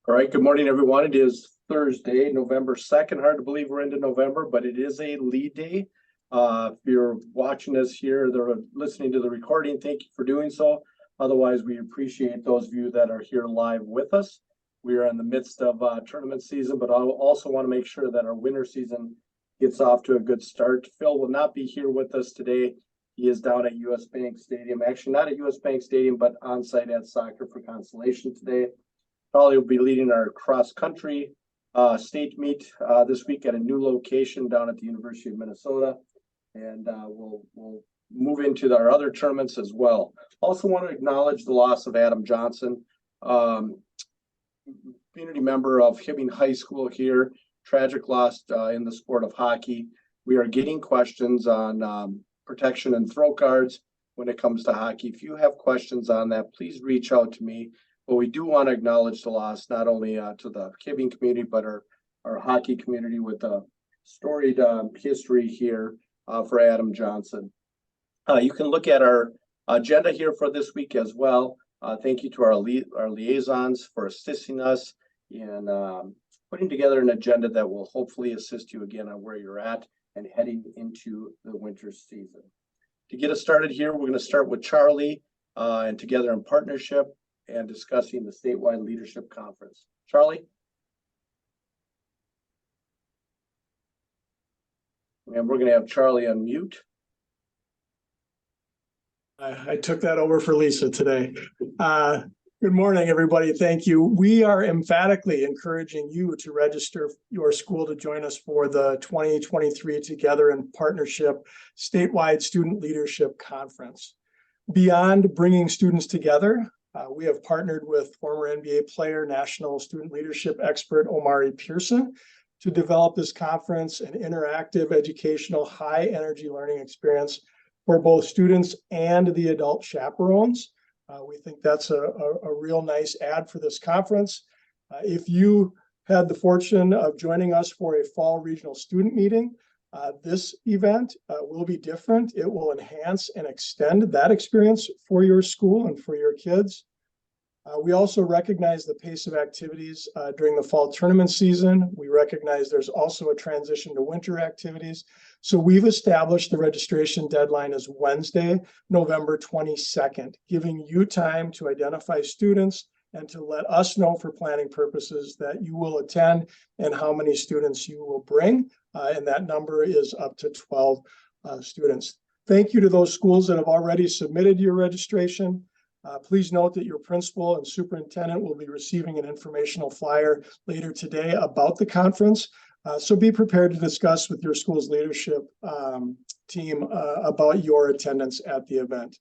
All right, good morning, everyone. It is Thursday, November 2nd. Hard to believe we're into November, but it is a lead day. If you're watching us here, they're listening to the recording, thank you for doing so. Otherwise, we appreciate those of you that are here live with us. We are in the midst of tournament season, but I also want to make sure that our winter season gets off to a good start. Phil will not be here with us today. He is down at US Bank Stadium, actually not at US Bank Stadium, but on site at Soccer for Consolation today. Charlie will be leading our cross-country state meet this week at a new location down at the University of Minnesota. And we'll move into our other tournaments as well. Also want to acknowledge the loss of Adam Johnson, community member of Hibbing High School here. Tragic loss in the sport of hockey. We are getting questions on protection and throat guards when it comes to hockey. If you have questions on that, please reach out to me. But we do want to acknowledge the loss, not only to the Hibbing community, but our hockey community with a storied history here for Adam Johnson. You can look at our agenda here for this week as well. Thank you to our liaisons for assisting us in putting together an agenda that will hopefully assist you again on where you're at and heading into the winter season. To get us started here, we're going to start with Charlie and Together in Partnership and discussing the statewide leadership conference. Charlie? And we're going to have Charlie on mute. I took that over for Lisa today. Good morning, everybody. Thank you. We are emphatically encouraging you to register your school to join us for the 2023 Together in Partnership Statewide Student Leadership Conference. Beyond bringing students together, we have partnered with former NBA player, national student leadership expert Omari Pearson to develop this conference, an interactive, educational, high-energy learning experience for both students and the adult chaperones. We think that's a real nice ad for this conference. If you had the fortune of joining us for a fall regional student meeting, this event will be different. It will enhance and extend that experience for your school and for your kids. We also recognize the pace of activities during the fall tournament season. We recognize there's also a transition to winter activities. So we've established the registration deadline as Wednesday, November 22nd, giving you time to identify students and to let us know for planning purposes that you will attend and how many students you will bring. And that number is up to 12 students. Thank you to those schools that have already submitted your registration. Please note that your principal and superintendent will be receiving an informational flyer later today about the conference. So be prepared to discuss with your school's leadership team about your attendance at the event.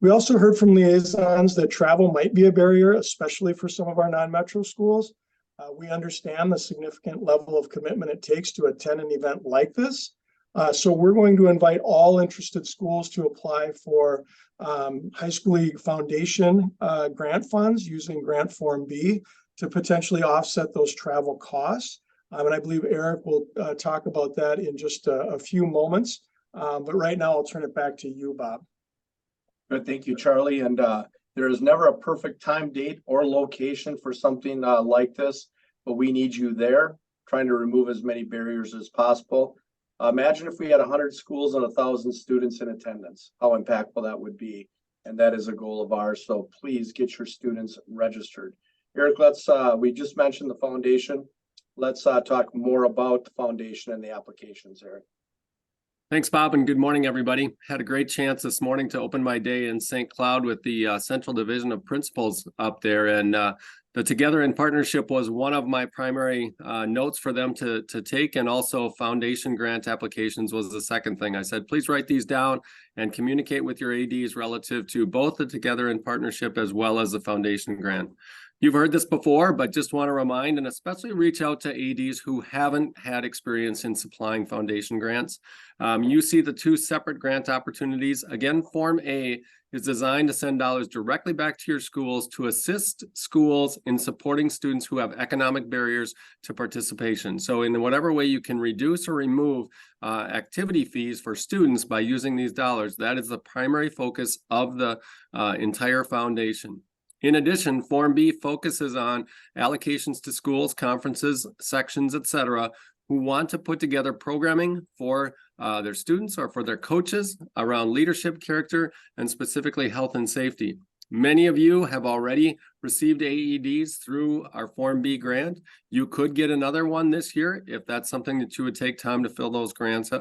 We also heard from liaisons that travel might be a barrier, especially for some of our non-metro schools. We understand the significant level of commitment it takes to attend an event like this. So we're going to invite all interested schools to apply for High School League Foundation grant funds using Grant Form B to potentially offset those travel costs. And I believe Eric will talk about that in just a few moments. But right now, I'll turn it back to you, Bob. Good, thank you, Charlie. And there is never a perfect time, date, or location for something like this, but we need you there, trying to remove as many barriers as possible. Imagine if we had 100 schools and 1,000 students in attendance, how impactful that would be. And that is a goal of ours. So please get your students registered. Eric, we just mentioned the foundation. Let's talk more about the foundation and the applications, Eric. Thanks, Bob, and good morning, everybody. Had a great chance this morning to open my day in St. Cloud with the Central Division of Principals up there. And the Together in Partnership was one of my primary notes for them to take, and also foundation grant applications was the second thing. I said, please write these down and communicate with your ADs relative to both the Together in Partnership as well as the foundation grant. You've heard this before, but just want to remind and especially reach out to ADs who haven't had experience in supplying foundation grants. You see the two separate grant opportunities. Again, Form A is designed to send dollars directly back to your schools to assist schools in supporting students who have economic barriers to participation. So in whatever way you can reduce or remove activity fees for students by using these dollars, that is the primary focus of the entire foundation. In addition, Form B focuses on allocations to schools, conferences, sections, etc., who want to put together programming for their students or for their coaches around leadership, character, and specifically health and safety. Many of you have already received AEDs through our Form B grant. You could get another one this year if that's something that you would take time to fill those grant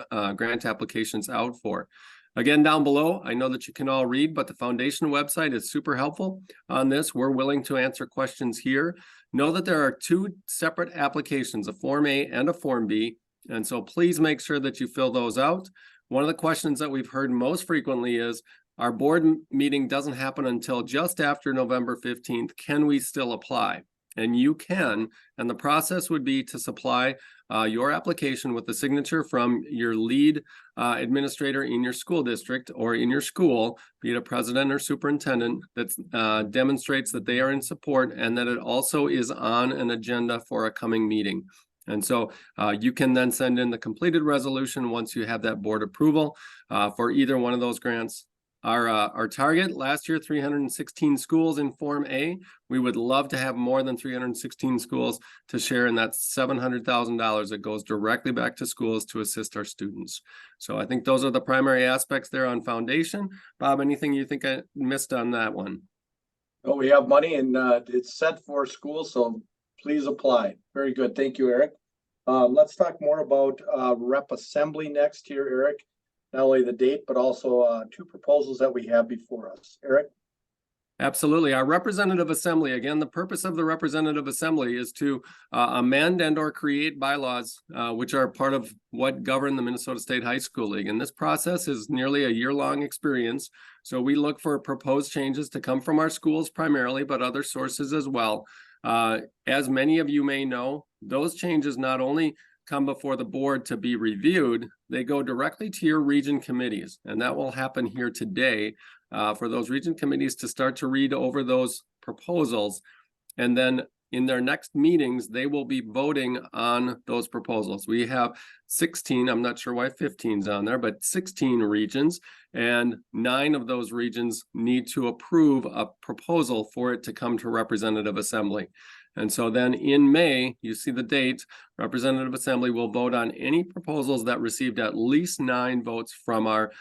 applications out for. Again, down below, I know that you can all read, but the foundation website is super helpful on this. We're willing to answer questions here. Know that there are two separate applications, a Form A and a Form B, and so please make sure that you fill those out. One of the questions that we've heard most frequently is, our board meeting doesn't happen until just after November 15th. Can we still apply? And you can, and the process would be to supply your application with the signature from your lead administrator in your school district or in your school, be it a president or superintendent, that demonstrates that they are in support and that it also is on an agenda for a coming meeting. And so you can then send in the completed resolution once you have that board approval for either one of those grants. Our target last year, 316 schools in Form A. We would love to have more than 316 schools to share in that $700,000 that goes directly back to schools to assist our students. So I think those are the primary aspects there on foundation. Bob, anything you think I missed on that one? Oh, we have money and it's set for schools, so please apply. Very good. Thank you, Eric. Let's talk more about rep assembly next here, Eric. Not only the date, but also two proposals that we have before us. Eric? Absolutely. Our representative assembly, again, the purpose of the representative assembly is to amend and or create bylaws, which are part of what govern the Minnesota State High School League. And this process is nearly a year-long experience. So we look for proposed changes to come from our schools primarily, but other sources as well. As many of you may know, those changes not only come before the board to be reviewed, they go directly to your region committees. And that will happen here today for those region committees to start to read over those proposals. And then in their next meetings, they will be voting on those proposals. We have 16, I'm not sure why 15 is on there, but 16 regions, and 9 of those regions need to approve a proposal for it to come to representative assembly. And so then in May, you see the date, Representative Assembly will vote on any proposals that received at least 9 votes from our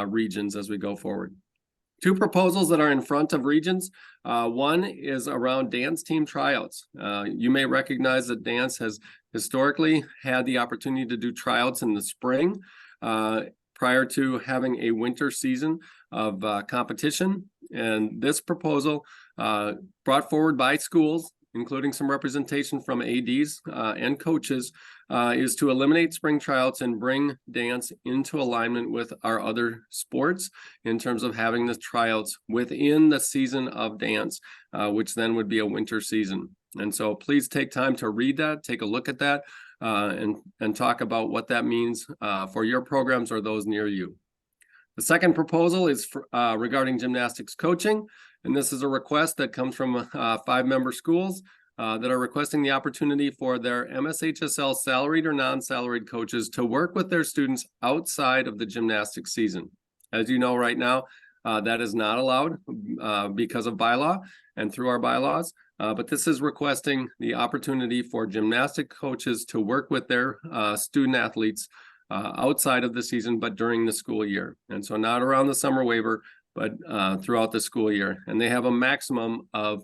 regions as we go forward. 2 proposals that are in front of regions. One is around dance team tryouts. You may recognize that dance has historically had the opportunity to do tryouts in the spring prior to having a winter season of competition. And this proposal brought forward by schools, including some representation from ADs and coaches, is to eliminate spring tryouts and bring dance into alignment with our other sports in terms of having the tryouts within the season of dance, which then would be a winter season. And so please take time to read that, take a look at that, and talk about what that means for your programs or those near you. The second proposal is regarding gymnastics coaching, and this is a request that comes from 5-member schools that are requesting the opportunity for their MSHSL salaried or non-salaried coaches to work with their students outside of the gymnastics season. As you know right now, that is not allowed because of bylaw and through our bylaws, but this is requesting the opportunity for gymnastic coaches to work with their student athletes outside of the season, but during the school year. And so not around the summer waiver, but throughout the school year. And they have a maximum of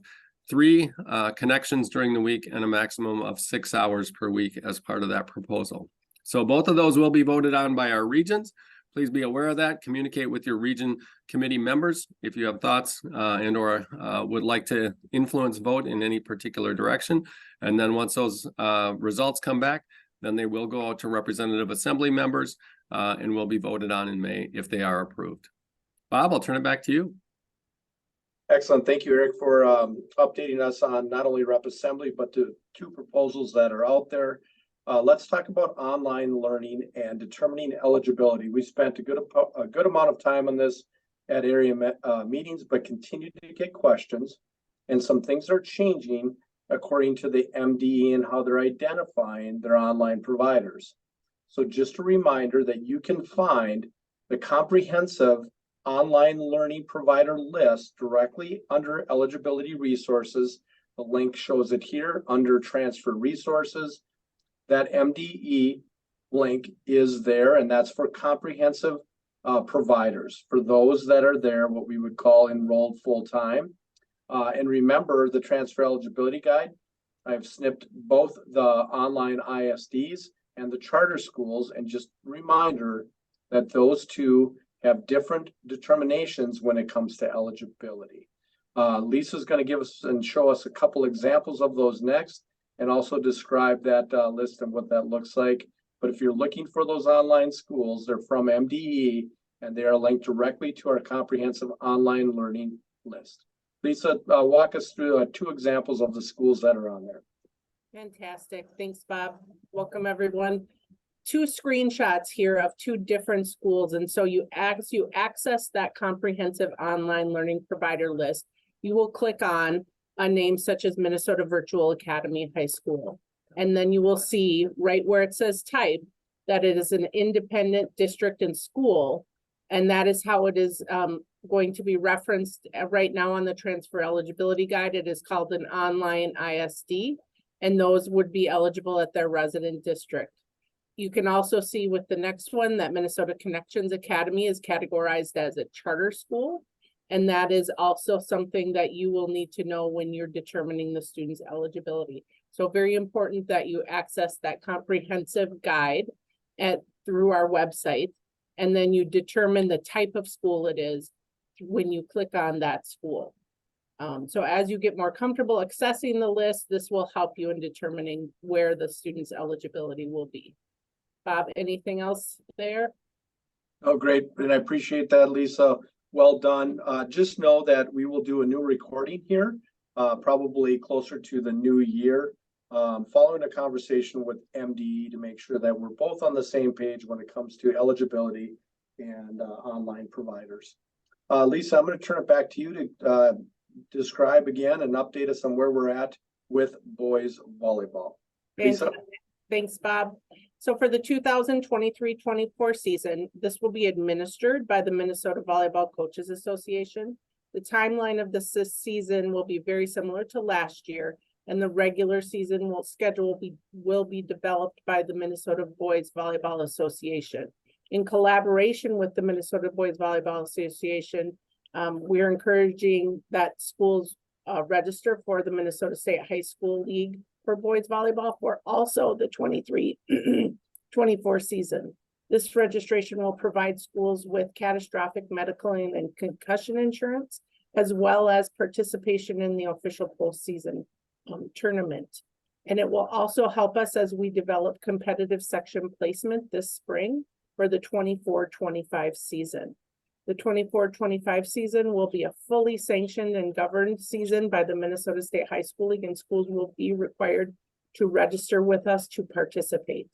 3 connections during the week and a maximum of 6 hours per week as part of that proposal. So both of those will be voted on by our regions. Please be aware of that. Communicate with your region committee members if you have thoughts and or would like to influence vote in any particular direction. And then once those results come back, then they will go out to representative assembly members and will be voted on in May if they are approved. Bob, I'll turn it back to you. Excellent. Thank you, Eric, for updating us on not only rep assembly, but the 2 proposals that are out there. Let's talk about online learning and determining eligibility. We spent a good amount of time on this at area meetings, but continue to get questions, and some things are changing according to the MDE and how they're identifying their online providers. So just a reminder that you can find the comprehensive online learning provider list directly under eligibility resources. The link shows it here under transfer resources. That MDE link is there, and that's for comprehensive providers, for those that are there, what we would call enrolled full-time. And remember the transfer eligibility guide. I've snipped both the online ISDs and the charter schools, and just reminder that those two have different determinations when it comes to eligibility. Lisa's going to give us and show us a couple examples of those next, and also describe that list and what that looks like. But if you're looking for those online schools, they're from MDE, and they are linked directly to our comprehensive online learning list. Lisa, walk us through 2 examples of the schools that are on there. Fantastic. Thanks, Bob. Welcome, everyone. 2 screenshots here of 2 different schools. And so you access that comprehensive online learning provider list. You will click on a name such as Minnesota Virtual Academy High School. And then you will see right where it says type that it is an independent district and school. And that is how it is going to be referenced right now on the transfer eligibility guide. It is called an online ISD, and those would be eligible at their resident district. You can also see with the next one that Minnesota Connections Academy is categorized as a charter school. And that is also something that you will need to know when you're determining the student's eligibility. So very important that you access that comprehensive guide through our website, and then you determine the type of school it is when you click on that school. So as you get more comfortable accessing the list, this will help you in determining where the student's eligibility will be. Bob, anything else there? Oh, great. And I appreciate that, Lisa. Well done. Just know that we will do a new recording here, probably closer to the new year, following a conversation with MDE to make sure that we're both on the same page when it comes to eligibility and online providers. Lisa, I'm going to turn it back to you to describe again and update us on where we're at with boys volleyball. Lisa? Thanks, Bob. So for the 2023-24 season, this will be administered by the Minnesota Volleyball Coaches Association. The timeline of this season will be very similar to last year, and the regular season schedule will be developed by the Minnesota Boys Volleyball Association. In collaboration with the Minnesota Boys Volleyball Association, we're encouraging that schools register for the Minnesota State High School League for boys volleyball for also the 23-24 season. This registration will provide schools with catastrophic medical and concussion insurance, as well as participation in the official postseason tournament. And it will also help us as we develop competitive section placement this spring for the 24-25 season. The 24-25 season will be a fully sanctioned and governed season by the Minnesota State High School League, and schools will be required to register with us to participate.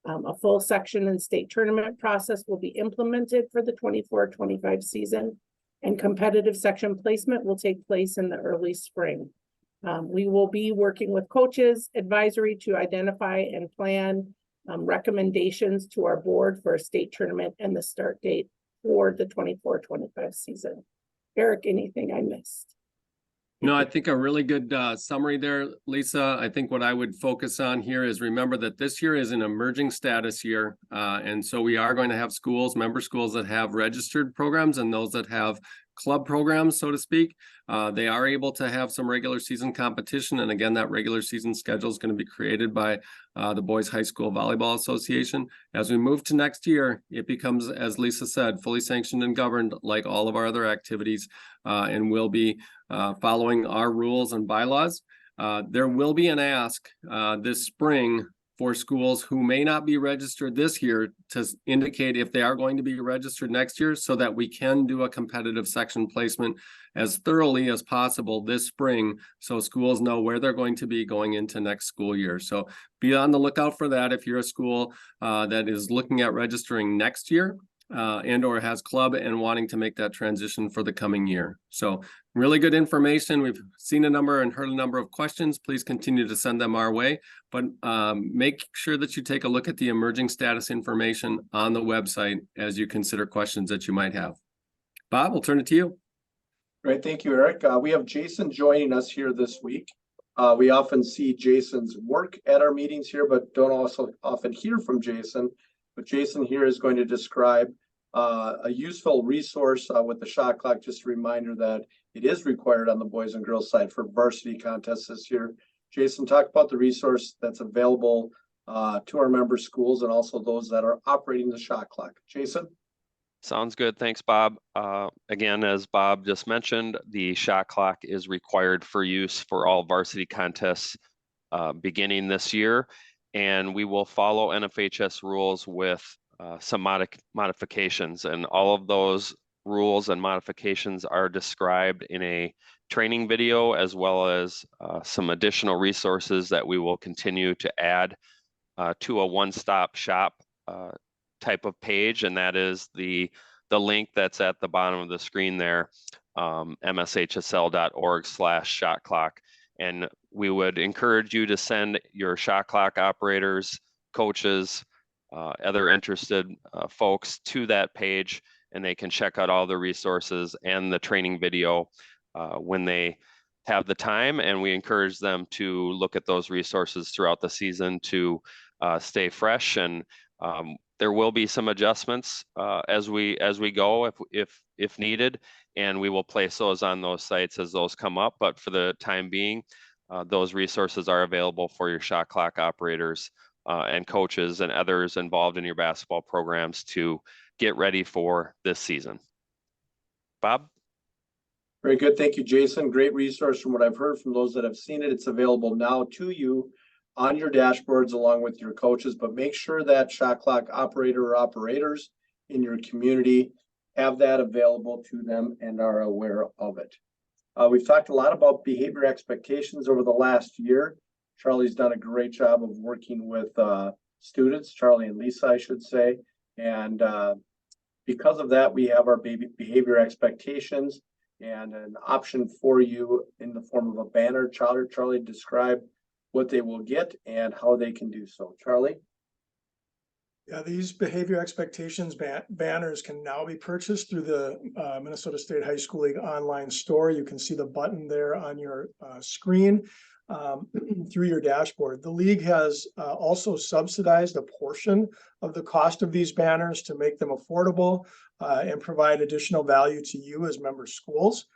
A full section and state tournament process will be implemented for the 24-25 season, and competitive section placement will take place in the early spring. We will be working with coaches advisory to identify and plan recommendations to our board for a state tournament and the start date for the 24-25 season. Eric, anything I missed? No, I think a really good summary there, Lisa. I think what I would focus on here is remember that this year is an emerging status year. And so we are going to have schools, member schools that have registered programs and those that have club programs, so to speak. They are able to have some regular season competition. And again, that regular season schedule is going to be created by the Boys High School Volleyball Association. As we move to next year, it becomes, as Lisa said, fully sanctioned and governed like all of our other activities, and will be following our rules and bylaws. There will be an ask this spring for schools who may not be registered this year to indicate if they are going to be registered next year, so that we can do a competitive section placement as thoroughly as possible this spring, so schools know where they're going to be going into next school year. So be on the lookout for that if you're a school that is looking at registering next year and or has club and wanting to make that transition for the coming year. So really good information. We've seen a number and heard a number of questions. Please continue to send them our way, but make sure that you take a look at the emerging status information on the website as you consider questions that you might have. Bob, we'll turn it to you. Great, thank you, Eric. We have Jason joining us here this week. We often see Jason's work at our meetings here, but don't also often hear from Jason. But Jason here is going to describe a useful resource with the shot clock. Just a reminder that it is required on the boys and girls side for varsity contests this year. Jason, talk about the resource that's available to our member schools and also those that are operating the shot clock. Jason? Sounds good. Thanks, Bob. Again, as Bob just mentioned, the shot clock is required for use for all varsity contests beginning this year, and we will follow NFHS rules with some modifications, and all of those rules and modifications are described in a training video, as well as some additional resources that we will continue to add to a one-stop shop type of page, and that is the link that's at the bottom of the screen there, mshsl.org/shot clock. And we would encourage you to send your shot clock operators, coaches, other interested folks to that page, and they can check out all the resources and the training video when they have the time. And we encourage them to look at those resources throughout the season to stay fresh. And there will be some adjustments as we go if needed, and we will place those on those sites as those come up. But for the time being, those resources are available for your shot clock operators and coaches and others involved in your basketball programs to get ready for this season. Bob? Very good. Thank you, Jason. Great resource from what I've heard from those that have seen it. It's available now to you on your dashboards along with your coaches, but make sure that shot clock operator or operators in your community have that available to them and are aware of it. We've talked a lot about behavior expectations over the last year. Charlie's done a great job of working with students, Charlie and Lisa, I should say. And because of that, we have our behavior expectations and an option for you in the form of a banner. Charlie described what they will get and how they can do so. Charlie? Yeah, these behavior expectations banners can now be purchased through the Minnesota State High School League online store. You can see the button there on your screen through your dashboard. The league has also subsidized a portion of the cost of these banners to make them affordable and provide additional value to you as member schools.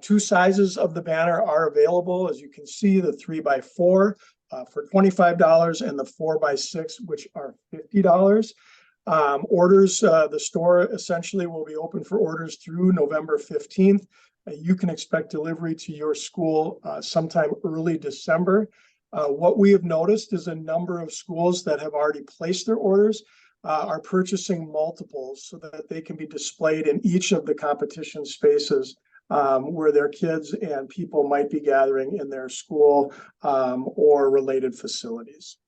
Two sizes of the banner are available. As you can see, the 3x4 for $25 and the 4x6, which are $50. Orders, the store essentially will be open for orders through November 15th. You can expect delivery to your school sometime early December. What we have noticed is a number of schools that have already placed their orders are purchasing multiples so that they can be displayed in each of the competition spaces where their kids and people might be gathering in their school or related facilities.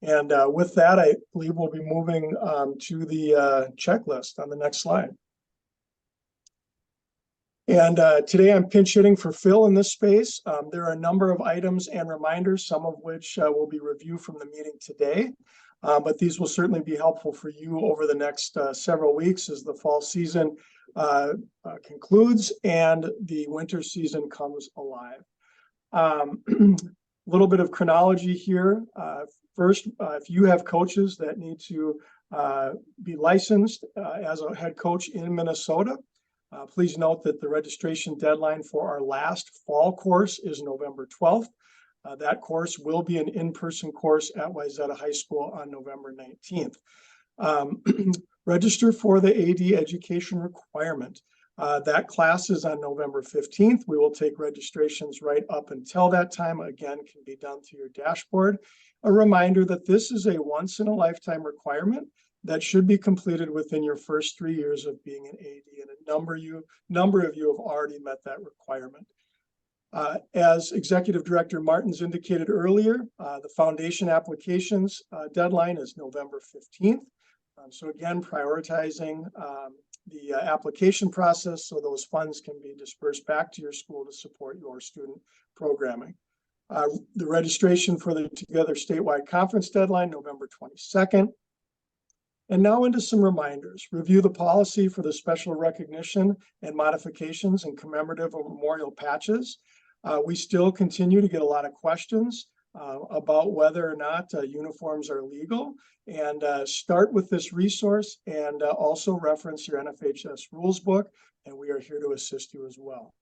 And with that, I believe we'll be moving to the checklist on the next slide. And today I'm pinch hitting for Phil in this space. There are a number of items and reminders, some of which will be reviewed from the meeting today. But these will certainly be helpful for you over the next several weeks as the fall season concludes and the winter season comes alive. A little bit of chronology here. First, if you have coaches that need to be licensed as a head coach in Minnesota, please note that the registration deadline for our last fall course is November 12th. That course will be an in-person course at Wayzata High School on November 19th. Register for the AD education requirement. That class is on November 15th. We will take registrations right up until that time. Again, can be done through your dashboard. A reminder that this is a once-in-a-lifetime requirement that should be completed within your first 3 years of being an AD, and a number of you have already met that requirement. As Executive Director Martins indicated earlier, the foundation applications deadline is November 15th. So again, prioritizing the application process so those funds can be dispersed back to your school to support your student programming. The registration for the Together Statewide Conference deadline, November 22nd. And now into some reminders. Review the policy for the special recognition and modifications and commemorative or memorial patches. We still continue to get a lot of questions about whether or not uniforms are legal. And start with this resource and also reference your NFHS rules book, and we are here to assist you as well.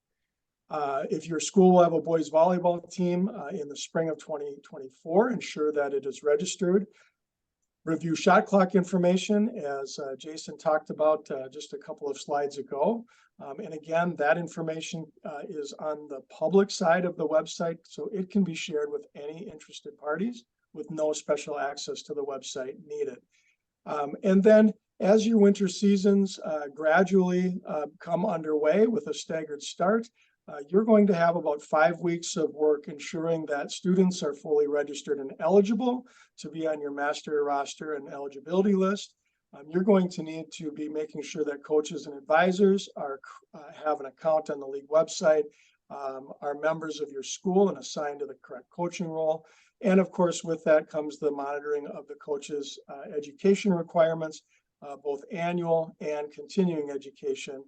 If your school will have a boys volleyball team in the spring of 2024, ensure that it is registered. Review shot clock information, as Jason talked about just a couple of slides ago. And again, that information is on the public side of the website, so it can be shared with any interested parties with no special access to the website needed. And then as your winter seasons gradually come underway with a staggered start, you're going to have about 5 weeks of work ensuring that students are fully registered and eligible to be on your master roster and eligibility list. You're going to need to be making sure that coaches and advisors have an account on the league website, are members of your school and assigned to the correct coaching role. And of course, with that comes the monitoring of the coaches' education requirements, both annual and continuing education,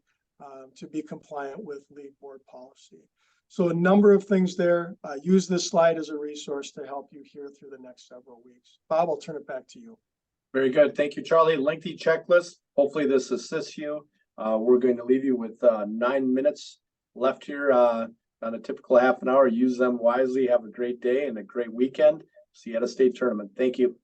to be compliant with league board policy. So a number of things there. Use this slide as a resource to help you here through the next several weeks. Bob, I'll turn it back to you. Very good. Thank you, Charlie. Lengthy checklist. Hopefully this assists you. We're going to leave you with 9 minutes left here on a typical half an hour. Use them wisely. Have a great day and a great weekend. See you at a state tournament. Thank you.